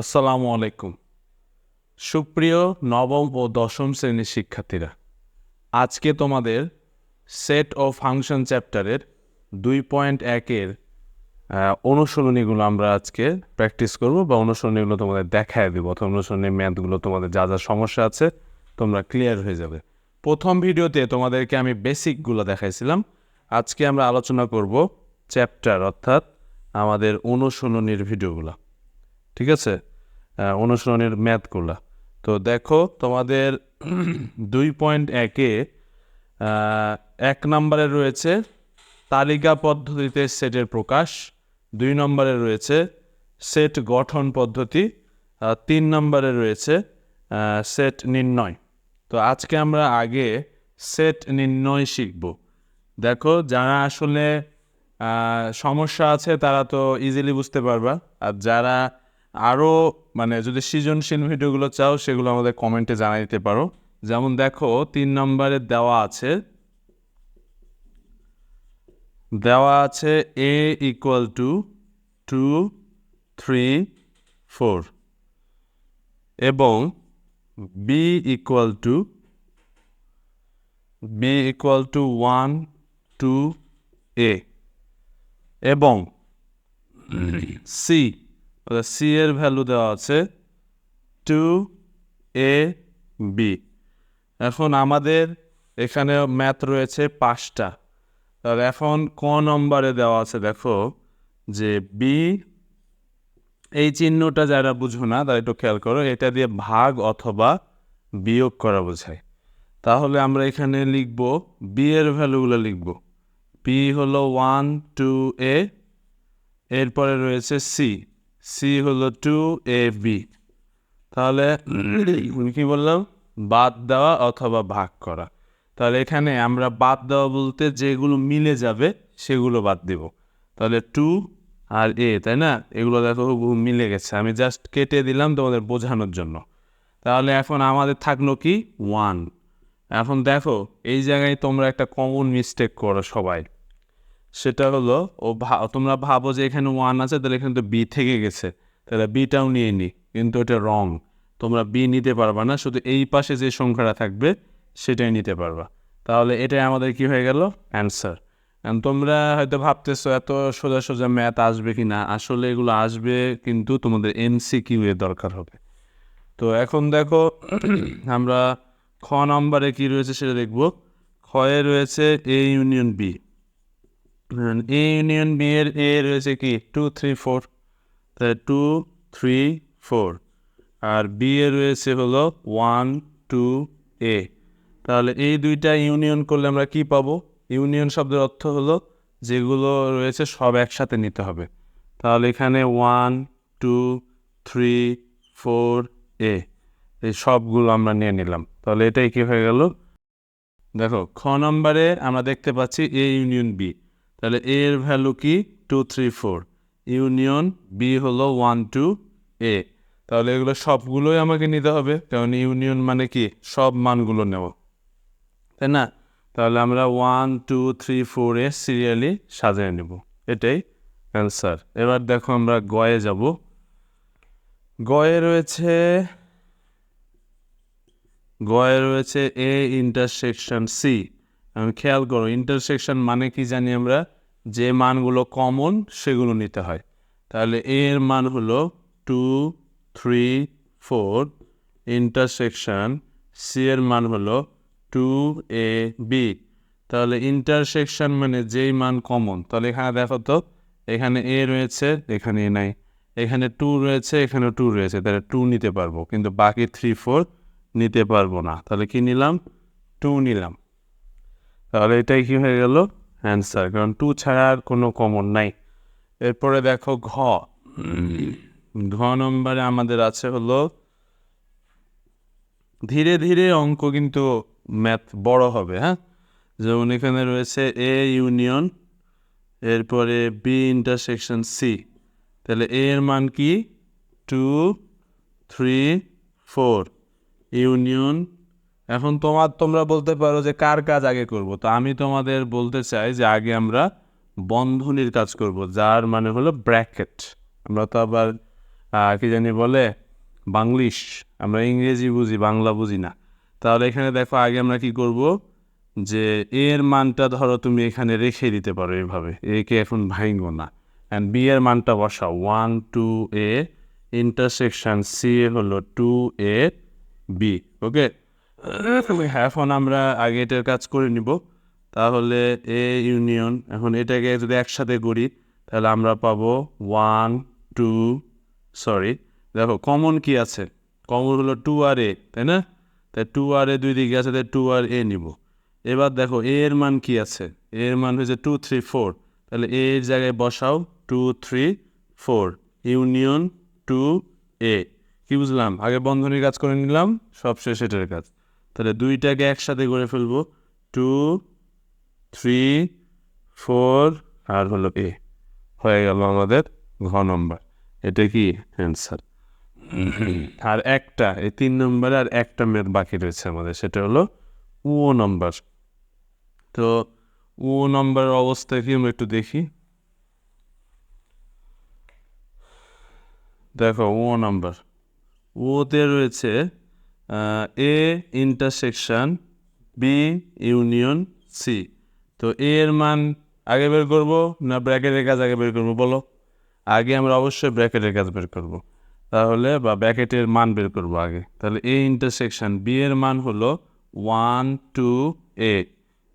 আসসালামু আলাইকুম। সুপ্রিয় নবম ও দশম শ্রেণীর শিক্ষার্থীরা, আজকে তোমাদের সেট ও ফাংশন চ্যাপ্টারের 2.1-এর অনুশীলনীগুলো আমরা আজকে প্র্যাকটিস করব বা অনুশীলনীগুলো তোমাদের দেখায় দেবো অথবা অনুশীলনীর ম্যাথগুলো তোমাদের যা যা সমস্যা আছে তোমরা ক্লিয়ার হয়ে যাবে। প্রথম ভিডিওতে তোমাদেরকে আমি বেসিকগুলো দেখাইছিলাম। আজকে আমরা আলোচনা করব চ্যাপ্টার অর্থাৎ আমাদের অনুশীলনীর ভিডিওগুলো, ঠিক আছে, অনুশীলনের ম্যাথগুলো। তো দেখো তোমাদের 2.1-এ 1 নম্বরে রয়েছে তালিকা পদ্ধতিতে সেটের প্রকাশ, 2 নম্বরে রয়েছে সেট গঠন পদ্ধতি, 3 নম্বরে রয়েছে সেট নির্ণয়। তো আজকে আমরা আগে সেট নির্ণয় শিখব। দেখো যারা আসলে সমস্যা আছে তারা তো ইজিলি বুঝতে পারবা, আর যারা আরও যদি সৃজনশীল ভিডিওগুলো চাও সেগুলো আমাদের কমেন্টে জানিয়ে দিতে পারো। যেমন দেখো 3 নম্বরে দেওয়া আছে a ইকুয়াল টু 2, 3, 4 এবং b ইকুয়াল টু 1, 2, a এবং c এর ভ্যালু দেওয়া আছে 2, a, b। এখন আমাদের এখানে ম্যাথ রয়েছে 5টা। তাহলে এখন ক নম্বরে দেওয়া আছে দেখো যে বি, এই চিহ্নটা যারা বুঝো না তারা একটু খেয়াল করো, এটা দিয়ে ভাগ অথবা বিয়োগ করা বোঝায়। তাহলে আমরা এখানে লিখব বি এর ভ্যালুগুলো লিখব। বি হলো 1, 2, a, এরপরে রয়েছে সি হলো 2, a, b। তাহলে কি বললাম, বাদ দেওয়া অথবা ভাগ করা। তাহলে এখানে আমরা বাদ দেওয়া বলতে যেগুলো মিলে যাবে সেগুলো বাদ দিব। তাহলে 2 আর a, তাই না, এগুলো দেখো মিলে গেছে, আমি জাস্ট কেটে দিলাম তোমাদের বোঝানোর জন্য। তাহলে এখন আমাদের থাকলো কি 1। এখন দেখো এই জায়গায় তোমরা একটা কমন মিস্টেক করো সবাই, সেটা হলো তোমরা ভাবো যে এখানে 1 আছে, তাহলে এখানে তো বি থেকে গেছে, তাহলে বিটাও নিয়ে নিই, কিন্তু এটা রং। তোমরা বি নিতে পারবা না, শুধু এই পাশে যে সংখ্যাটা থাকবে সেটাই নিতে পারবা। তাহলে এটাই আমাদের কি হয়ে গেল, অ্যান্সার। তোমরা হয়তো ভাবতেছো এত সোজা সোজা ম্যাথ আসবে কি না, আসলে এগুলো আসবে, কিন্তু তোমাদের MCQ এর দরকার হবে। তো এখন দেখো আমরা খ নম্বরে কি রয়েছে সেটা দেখব। খয়ে রয়েছে A union B. A union B এর এ রয়েছে কি 2, 3, 4, তাহলে 2, 3, 4, আর বি এর রয়েছে হলো 1, 2, a। তাহলে এই দুইটা ইউনিয়ন করলে আমরা কি পাবো? ইউনিয়ন শব্দের অর্থ হলো যেগুলো রয়েছে সব একসাথে নিতে হবে। তাহলে এখানে 1, 2, 3, 4, a, এই সবগুলো আমরা নিয়ে নিলাম। তাহলে এটাই কি হয়ে গেল, দেখো খ নম্বরে আমরা দেখতে পাচ্ছি এ ইউনিয়ন বি। তাহলে এ এর ভ্যালু কি 2, 3, 4, ইউনিয়ন বি হলো 1, 2, a। তাহলে এগুলো সবগুলোই আমাকে নিতে হবে, কারণ ইউনিয়ন মানে কি সব মানগুলো নেব, তাই না। তাহলে আমরা 1, 2, 3, 4 এ সিরিয়ালি সাজিয়ে নেব, এটাই অ্যান্সার। এবার দেখো আমরা গয়ে যাব। গয়ে রয়েছে এ ইন্টারসেকশন সি। খেয়াল করো, ইন্টারসেকশন মানে কি জানি আমরা, যে মানগুলো কমন সেগুলো নিতে হয়। তাহলে এ এর মান হলো 2, 3, 4, ইন্টারসেকশন সি এর মান হলো 2, a, b। তাহলে ইন্টারসেকশন মানে যেই মান কমন। তাহলে এখানে দেখো তো, এখানে এ রয়েছে, এখানে এ নাই, এখানে 2 রয়েছে, এখানে 2 রয়েছে, তাহলে 2 নিতে পারবো, কিন্তু বাকি 3, 4 নিতে পারবো না। তাহলে কি নিলাম, 2 নিলাম। তাহলে এটাই কি হয়ে গেল, অ্যান্সার, কারণ 2 ছাড়া আর কোনো কমন নাই। এরপরে দেখো ঘ নম্বরে আমাদের আছে হলো, ধীরে ধীরে অঙ্ক কিন্তু ম্যাথ বড় হবে, হ্যাঁ। যেমন এখানে রয়েছে এ ইউনিয়ন, এরপরে বি ইন্টারসেকশন সি। তাহলে এ এর মান কি 2, 3, 4, ইউনিয়ন। এখন তোমরা বলতে পারো যে কার কাজ আগে করব, তো আমি তোমাদের বলতে চাই যে আগে আমরা বন্ধনীর কাজ করব, যার মানে হলো ব্র্যাকেট। আমরা তো আবার কি জানি বলে বাংলিশ, আমরা ইংরেজি বুঝি, বাংলা বুঝি না। তাহলে এখানে দেখো আগে আমরা কি করব, যে এর মানটা ধরো তুমি এখানে রেখে দিতে পারো এইভাবে, একে এখন ভাঙবো না। অ্যান্ড বি এর মানটা বসাও 1 2 এ ইন্টারসেকশন সি হলো 2 এ বি। ওকে, এখন আমরা আগে এটার কাজ করে নিব। তাহলে এ ইউনিয়ন, এখন এটাকে যদি একসাথে করি তাহলে আমরা পাবো 1 2, সরি দেখো কমন কি আছে, কমন হলো 2 আর এ, তাই না? তাই 2 আর এ দুই দিকে আছে, তাই 2 আর এ নিব। এবার দেখো এ এর মান কি আছে, এর মান হয়েছে 2 3 4, তাহলে এ এর জায়গায় বসাও 2 3 4 ইউনিয়ন 2 এ। কি বুঝলাম? আগে বন্ধনীর কাজ করে নিলাম, সবশেষ এটার কাজ। তাহলে দুইটাকে একসাথে করে ফেলবো 2 3 4 আর হলো এ, হয়ে গেল আমাদের ঘ নম্বর। এটা কি অ্যান্সার। আর একটা, এই 3 নম্বরে আর একটা ম্যাথ বাকি রয়েছে আমাদের, সেটা হলো ও নম্বর। তো ও নম্বরের অবস্থা কি আমরা একটু দেখি। দেখো ও নম্বর, ওতে রয়েছে A intersection B union C. তো এ এর মান আগে বের করব না ব্র্যাকেটের কাজ আগে বের করব বলো? আগে আমরা অবশ্যই ব্র্যাকেটের কাজ বের করব, তাহলে বা ব্র্যাকেটের মান বের করব আগে। তাহলে এ ইন্টারসেকশন বি এর মান হলো 1 2 এ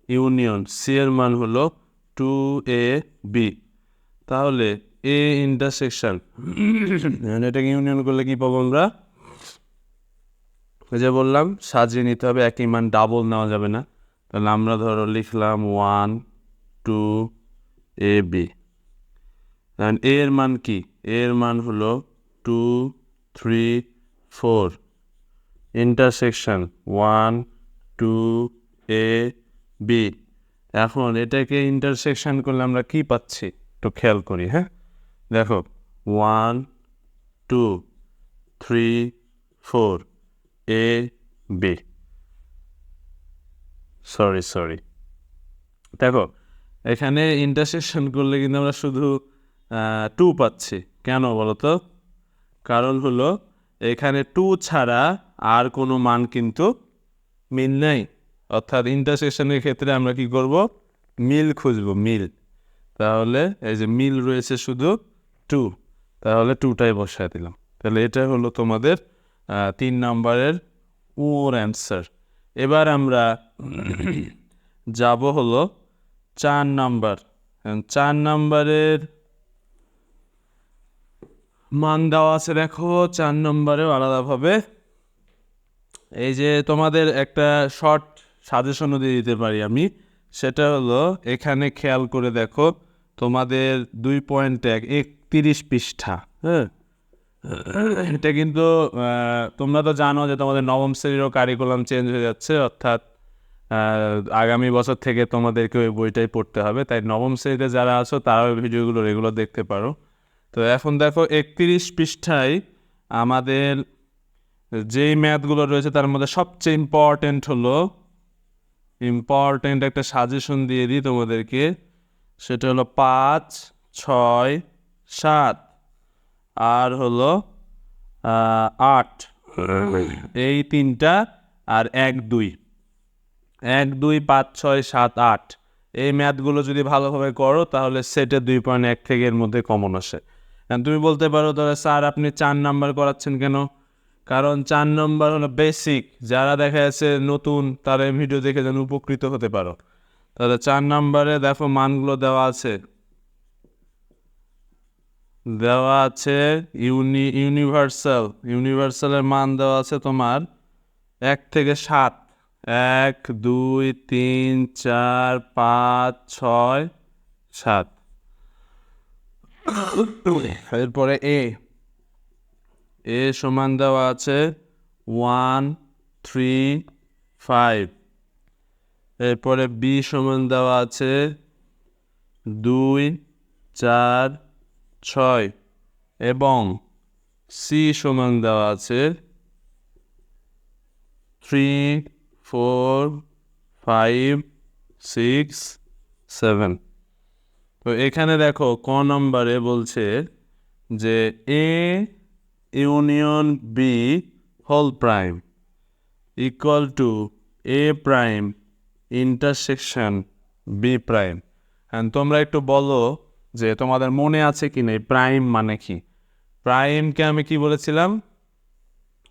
ইউনিয়ন সি এর মান হলো 2 এ বি। তাহলে এ ইন্টারসেকশন এটাকে ইউনিয়ন করলে কি পাবো আমরা? ওই যে বললাম সাজিয়ে নিতে হবে, একই মান ডাবল নেওয়া যাবে না। তাহলে আমরা ধরো লিখলাম 1 2 এ বি। এ এর মান কি? এর মান হলো 2 3 4 ইন্টারসেকশন 1 2 এ বি। এখন এটাকে ইন্টারসেকশন করলে আমরা কি পাচ্ছি একটু খেয়াল করি। হ্যাঁ দেখো 1 2 3 4 এ বি, সরি দেখো এখানে ইন্টারসেকশন করলে কিন্তু আমরা শুধু 2 পাচ্ছি। কেন বলো তো? কারণ হলো এখানে 2 ছাড়া আর কোনো মান কিন্তু মিল নেই। অর্থাৎ ইন্টারসেকশনের ক্ষেত্রে আমরা কি করব? মিল খুঁজব, মিল। তাহলে এই যে মিল রয়েছে শুধু 2, তাহলে 2টাই বসায় দিলাম। তাহলে এটা হলো তোমাদের 3 নম্বরের ওর অ্যান্সার। এবার আমরা যাব হলো 4 নাম্বার। 4 নাম্বারের মান দেওয়া আছে দেখো 4 নম্বরেও আলাদাভাবে। এই যে তোমাদের একটা শর্ট সাজেশনও দিয়ে দিতে পারি আমি, সেটা হলো এখানে খেয়াল করে দেখো তোমাদের 2.31 পৃষ্ঠা। হ্যাঁ, এটা কিন্তু তোমরা তো জানো যে তোমাদের নবম শ্রেণীরও কারিকুলাম চেঞ্জ হয়ে যাচ্ছে, অর্থাৎ আগামী বছর থেকে তোমাদেরকে ওই বইটাই পড়তে হবে। তাই নবম শ্রেণীতে যারা আছো তারাও ভিডিওগুলো রেগুলার দেখতে পারো। তো এখন দেখো 31 পৃষ্ঠায় আমাদের যেই ম্যাথগুলো রয়েছে তার মধ্যে সবচেয়ে ইম্পর্টেন্ট একটা সাজেশন দিয়ে দিই তোমাদেরকে, সেটা হলো 5 6 7 আর হলো 8, এই 3টা, আর 1 2 5 6 7 8 এই ম্যাথগুলো যদি ভালোভাবে করো তাহলে সেটে 2.1 থেকে এর মধ্যে কমন আসে। তুমি বলতে পারো তাহলে স্যার আপনি 4 নাম্বার করাচ্ছেন কেন? কারণ 4 নম্বর হলো বেসিক, যারা দেখা যাচ্ছে নতুন তারা এই ভিডিও দেখে যেন উপকৃত হতে পারো। তাহলে 4 নম্বরে দেখো মানগুলো দেওয়া আছে, ইউনিভার্সালের মান দেওয়া আছে তোমার 1 থেকে 7, 1 2 3 4 5 6 7। এরপরে এ সমান দেওয়া আছে 1 3 5। এরপরে বি সমান দেওয়া আছে 2 4 6 এবং সি সমান দেওয়া আছে 3 4 5 6 7। তো এখানে দেখো ক নম্বরে বলছে যে A union B whole prime equal to A prime intersection B prime. And তোমরা একটু বলো যে তোমাদের মনে আছে কি না প্রাইম মানে কি? প্রাইমকে আমি কি বলেছিলাম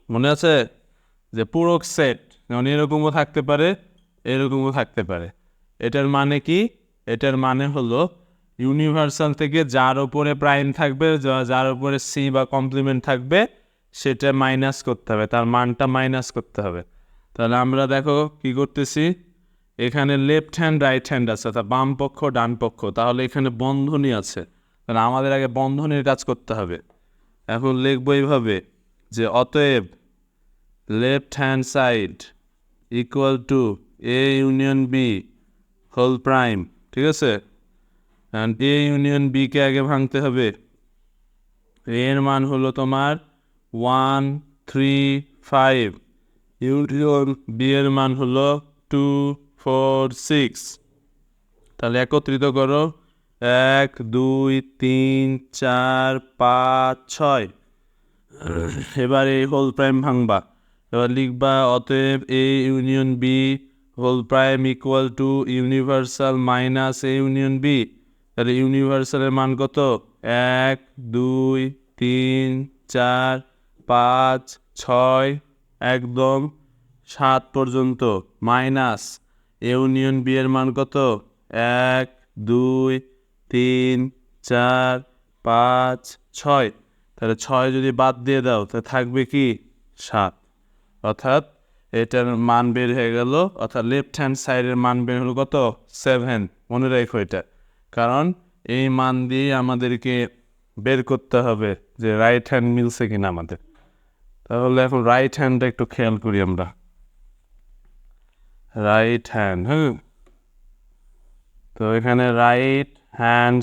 মনে আছে? যে পূরক সেট, যেমন এরকমও থাকতে পারে এরকমও থাকতে পারে। এটার মানে কি? এটার মানে হলো ইউনিভার্সাল থেকে যার উপরে প্রাইম থাকবে, যার উপরে সি বা কমপ্লিমেন্ট থাকবে সেটা মাইনাস করতে হবে, তার মানটা মাইনাস করতে হবে। তাহলে আমরা দেখো কি করতেছি, এখানে লেফট হ্যান্ড রাইট হ্যান্ড আছে, অর্থাৎ বাম পক্ষ ডান পক্ষ, তাহলে এখানে বন্ধনী আছে, তাহলে আমাদের আগে বন্ধনীর কাজ করতে হবে। এখন লিখবো এইভাবে যে অতএব left hand side equal to A union B whole prime, ঠিক আছে? অ্যান্ড এ ইউনিয়ন বিকে আগে ভাঙতে হবে। এর মান হলো তোমার 1 3 5, ইউনিয়ন বি এর মান হলো 2 4 6। তাহলে একত্রিত করো 1 2 3 4 5 6। এবার এই হোল প্রাইম ভাঙবা, এবার লিখবা অতএব A union B whole prime equal to universal minus A union B. তাহলে ইউনিভার্সালের মান কত? 1 2 3 4 5 6 একদম 7 পর্যন্ত, মাইনাস ইউনিয়ন বি এর মান কত? 1 2 3 4 5 6। তাহলে 6 যদি বাদ দিয়ে দাও তাহলে থাকবে কি? 7। অর্থাৎ এটার মান বের হয়ে গেল, অর্থাৎ লেফট হ্যান্ড সাইডের মান বের হলো কত? 7। মনে রাখো এটা, কারণ এই মান দিয়ে আমাদেরকে বের করতে হবে যে রাইট হ্যান্ড মিলছে কিনা আমাদের। তাহলে এখন রাইট হ্যান্ডটা একটু খেয়াল করি আমরা। রাইট হ্যান্ড, তো এখানে right hand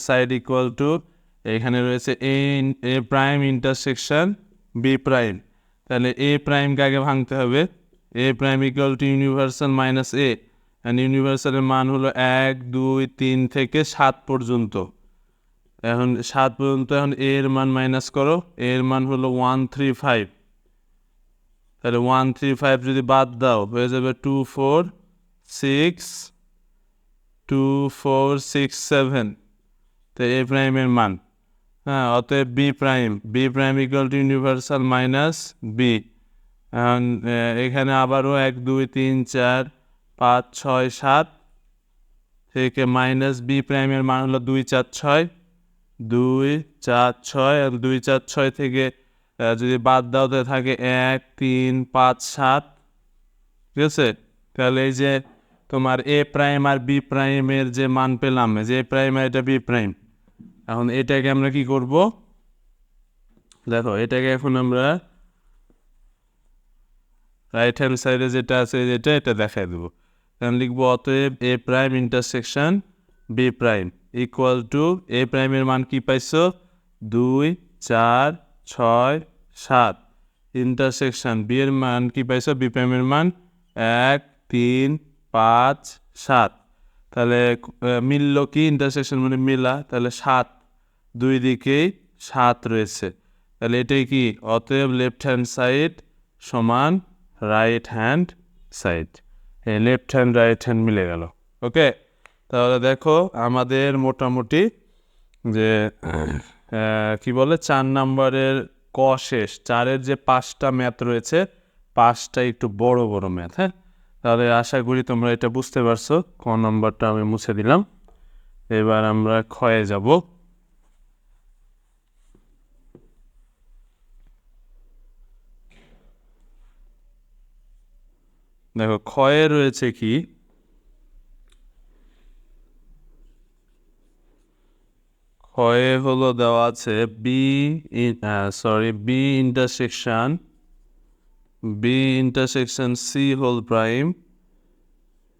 side equal to এখানে রয়েছে A prime intersection B prime. তাহলে এ প্রাইমকে আগে ভাঙতে হবে। A prime equal to universal minus A, and ইউনিভার্সালের মান হলো 1 2 3 থেকে 7 পর্যন্ত। এখন 7 পর্যন্ত, এখন এর মান মাইনাস করো, এর মান হলো 1 3 5। তাহলে 1 3 5 যদি বাদ দাও হয়ে যাবে 2 4 6 7। তো এ প্রাইমের মান, অতএব B prime equal to universal minus B. এখানে আবারও 1 2 3 4 5 6 7 থেকে মাইনাস বি প্রাইমের মান হলো 2 4 6 2 4 6, আর 2 4 6 থেকে যদি বাদ দাও তাহলে থাকে 1 3 5 7, ঠিক আছে? তাহলে এই যে তোমার এ প্রাইম আর বি প্রাইমের যে মান পেলাম, যে এ প্রাইম আর এটা বি প্রাইম, এখন এটাকে আমরা কি করব? দেখো এটাকে এখন আমরা রাইট হ্যান্ড সাইডে যেটা আছে এটা দেখাই দেবো। এখন লিখবো অতএব A prime intersection B prime equal to A প্রাইমের মান কি পাইছো? 2 4 6 7, ইন্টারসেকশন বি এর মান কি পাইছো? বি প্রাইমের মান 1 3 5 7। তাহলে মিলল কি? ইন্টারসেকশন মানে মিলা, তাহলে 7 দুই দিকেই 7 রয়েছে। তাহলে এটাই কি? অতএব লেফট হ্যান্ড সাইড সমান right hand side. Left hand right hand মিলে গেল। ওকে, তাহলে দেখো আমাদের মোটামুটি যে কি বলে 4 নম্বরের ক শেষ। 4-এর যে 5টা ম্যাথ রয়েছে 5টা একটু বড় বড় ম্যাথ। তাহলে আশা করি তোমরা এটা বুঝতে পারছো। ক নম্বরটা আমি মুছে দিলাম। এবার আমরা ক্ষয়ে যাব। দেখো ক্ষয়ে রয়েছে কি? ক্ষয়ে হলো দেওয়া আছে B intersection C whole prime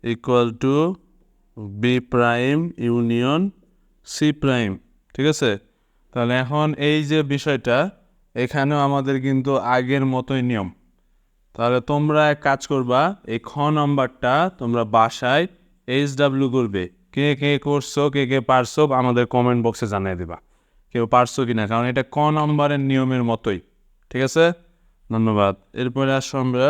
equal to B prime union C prime, ঠিক আছে? তাহলে এখন এই যে বিষয়টা, এখানেও আমাদের কিন্তু আগের মতোই নিয়ম। তাহলে তোমরা এক কাজ করবা, এই খ নাম্বারটা তোমরা বাসায় HW করবে। কে কে করছো, কে কে পারছো আমাদের কমেন্ট বক্সে জানিয়ে দেবা। কেউ পারছো কিনা, কারণ এটা ক নম্বরের নিয়মের মতোই। ঠিক আছে, ধন্যবাদ। এরপরে আসো আমরা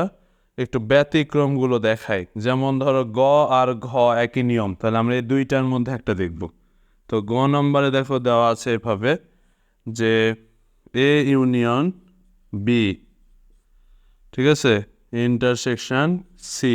একটু ব্যতিক্রমগুলো দেখাই। যেমন ধরো গ আর ঘ একই নিয়ম, তাহলে আমরা এই দুইটার মধ্যে একটা দেখব। তো গ নম্বরে দেখো দেওয়া আছে এভাবে যে এ ইউনিয়ন বি, ঠিক আছে, ইন্টারসেকশন সি